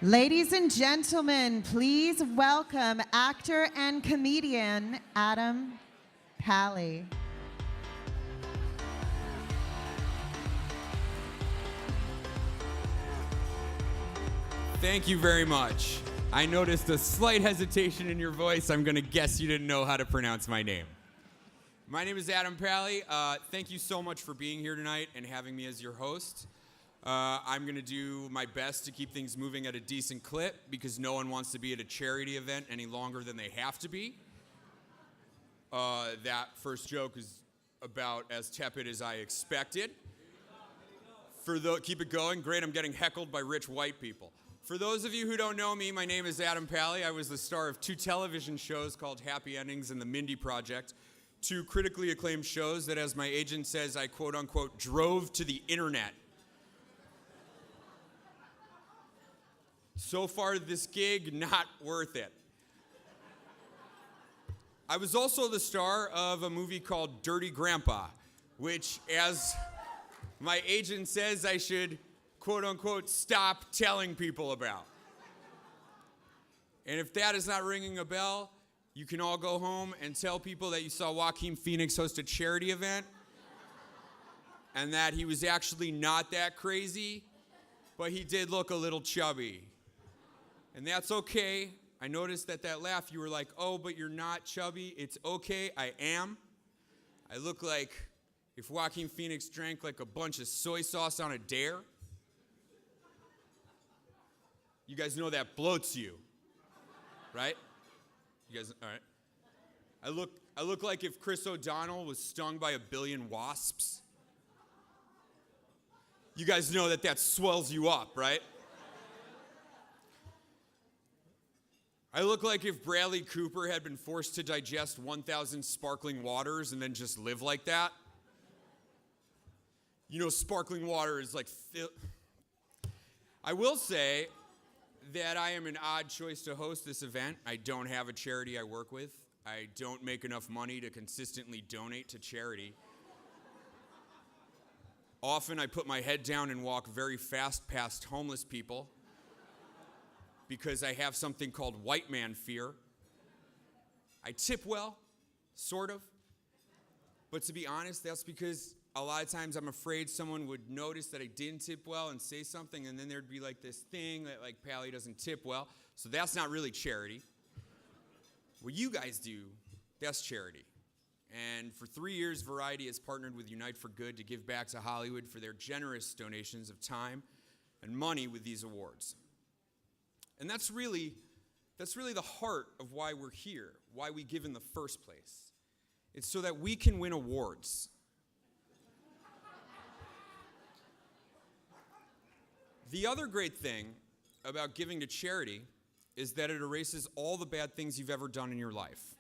Ladies and gentlemen, please welcome actor and comedian Adam Pally. Thank you very much. I noticed a slight hesitation in your voice. I'm going to guess you didn't know how to pronounce my name. My name is Adam Pally. Thank you so much for being here tonight and having me as your host. I'm going to do my best to keep things moving at a decent clip because no one wants to be at a charity event any longer than they have to be. That first joke is about as tepid as I expected. Keep it going. Great, I'm getting heckled by rich white people. For those of you who don't know me, my name is Adam Pally. I was the star of 2 television shows called Happy Endings and The Mindy Project, 2 critically acclaimed shows that, as my agent says, I quote-unquote drove to the internet. So far, this gig, not worth it. I was also the star of a movie called Dirty Grandpa, which, as my agent says, I should, quote-unquote, stop telling people about. And if that is not ringing a bell, you can all go home and tell people that you saw Joaquin Phoenix host a charity event and that he was actually not that crazy, but he did look a little chubby. And that's okay. I noticed that laugh, you were like, oh, but you're not chubby. It's okay, I am. I look like if Joaquin Phoenix drank like a bunch of soy sauce on a dare. You guys know that bloats you, right? You guys, all right. I look like if Chris O'Donnell was stung by 1 billion wasps. You guys know that swells you up, right? I look like if Bradley Cooper had been forced to digest 1,000 sparkling waters and then just live like that. You know, sparkling water is like... I will say that I am an odd choice to host this event. I don't have a charity I work with. I don't make enough money to consistently donate to charity. Often I put my head down and walk very fast past homeless people because I have something called white man fear. I tip well, sort of. But to be honest, that's because a lot of times I'm afraid someone would notice that I didn't tip well and say something, and then there'd be like this thing that like Pally doesn't tip well. So that's not really charity. What you guys do, that's charity. And for 3 years, Variety has partnered with Unite for Good to give back to Hollywood for their generous donations of time and money with these awards. And that's really the heart of why we're here, why we give in the first place. It's so that we can win awards. The other great thing about giving to charity is that it erases all the bad things you've ever done in your life.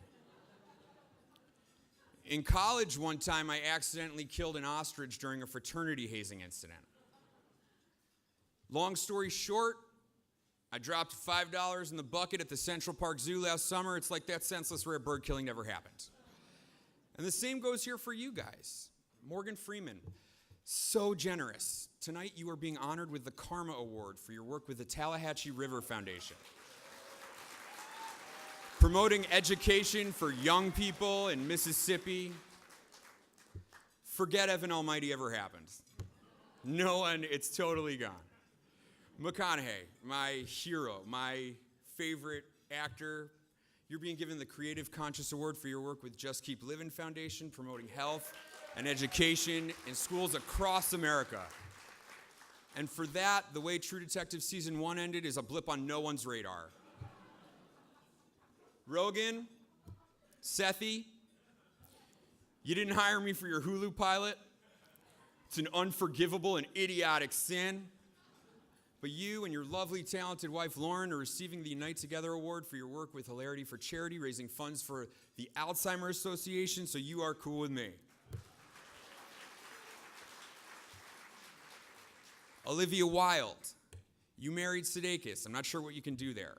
In college one time, I accidentally killed an ostrich during a fraternity hazing incident. Long story short, I dropped $5 in the bucket at the Central Park Zoo last summer. It's like that senseless rare bird killing never happened. And the same goes here for you guys. Morgan Freeman, so generous. Tonight you are being honored with the Karma Award for your work with the Tallahatchie River Foundation. Promoting education for young people in Mississippi. Forget Evan Almighty ever happened. No one, it's totally gone. McConaughey, my hero, my favorite actor. You're being given the Creative Conscious Award for your work with Just Keep Living Foundation, promoting health and education in schools across America. And for that, the way True Detective Season 1 ended is a blip on no one's radar. Rogan, Sethi, you didn't hire me for your Hulu pilot. It's an unforgivable and idiotic sin. But you and your lovely, talented wife, Lauren, are receiving the Unite Together Award for your work with Hilarity for Charity, raising funds for the Alzheimer's Association, so you are cool with me. Olivia Wilde, you married Sudeikis. I'm not sure what you can do there.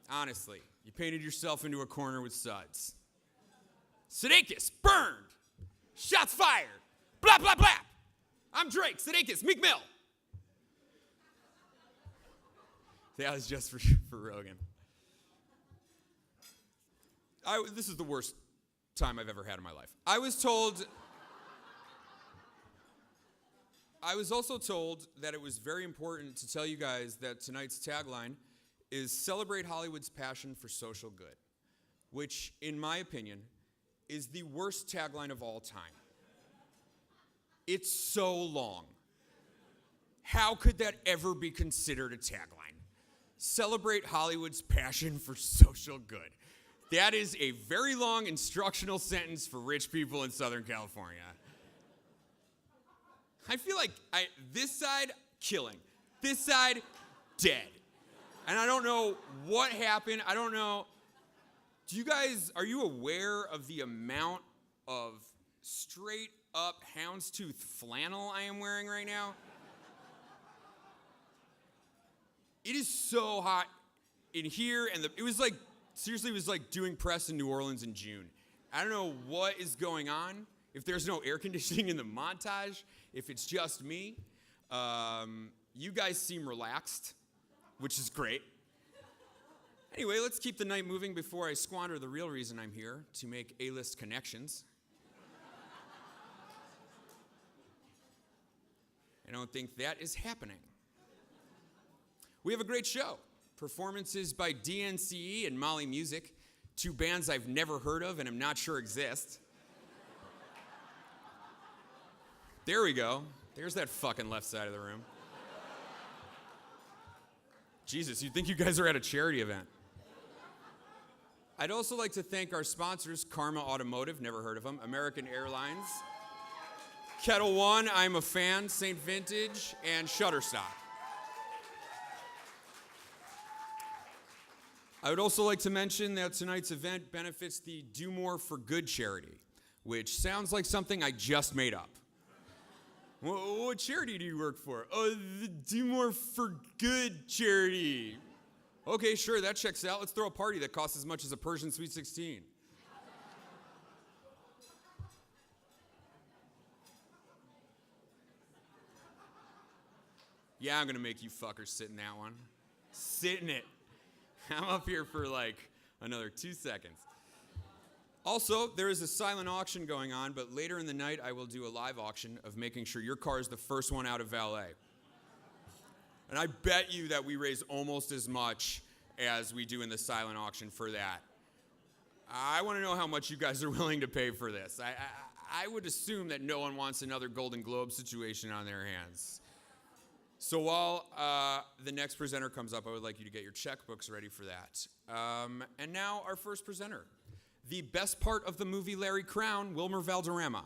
Honestly, you painted yourself into a corner with suds. Sudeikis, burned! Shots fired! Blah, blah, blah! I'm Drake, Sudeikis, Meek Mill. That was just for Rogan. This is the worst time I've ever had in my life. I was also told that it was very important to tell you guys that tonight's tagline is Celebrate Hollywood's Passion for Social Good, which, in my opinion, is the worst tagline of all time. It's so long. How could that ever be considered a tagline? Celebrate Hollywood's passion for social good. That is a very long instructional sentence for rich people in Southern California. I feel like this side, killing. This side, dead. And I don't know what happened. I don't know. Are you aware of the amount of straight up houndstooth flannel I am wearing right now? It is so hot in here, and it was like doing press in New Orleans in June. I don't know what is going on, if there's no air conditioning in the montage, if it's just me. You guys seem relaxed, which is great. Anyway, let's keep the night moving before I squander the real reason I'm here, to make A-list connections. I don't think that is happening. We have a great show. Performances by DNCE and Molly Music, two bands I've never heard of and I'm not sure exist. There we go. There's that fucking left side of the room. Jesus, you'd think you guys are at a charity event. I'd also like to thank our sponsors, Karma Automotive, never heard of them, American Airlines, Kettle One, I'm a Fan, St. Vintage, and Shutterstock. I would also like to mention that tonight's event benefits the Do More for Good charity, which sounds like something I just made up. What charity do you work for? Oh, the Do More for Good charity. Okay, sure, that checks out. Let's throw a party that costs as much as a Persian Sweet 16. Yeah, I'm gonna make you fuckers sit in that one. Sit in it. I'm up here for like another 2 seconds. Also, there is a silent auction going on, but later in the night I will do a live auction of making sure your car is the first one out of valet. And I bet you that we raise almost as much as we do in the silent auction for that. I want to know how much you guys are willing to pay for this. I would assume that no one wants another Golden Globe situation on their hands. So while the next presenter comes up, I would like you to get your checkbooks ready for that. And now our first presenter, the best part of the movie Larry Crown, Wilmer Valderrama.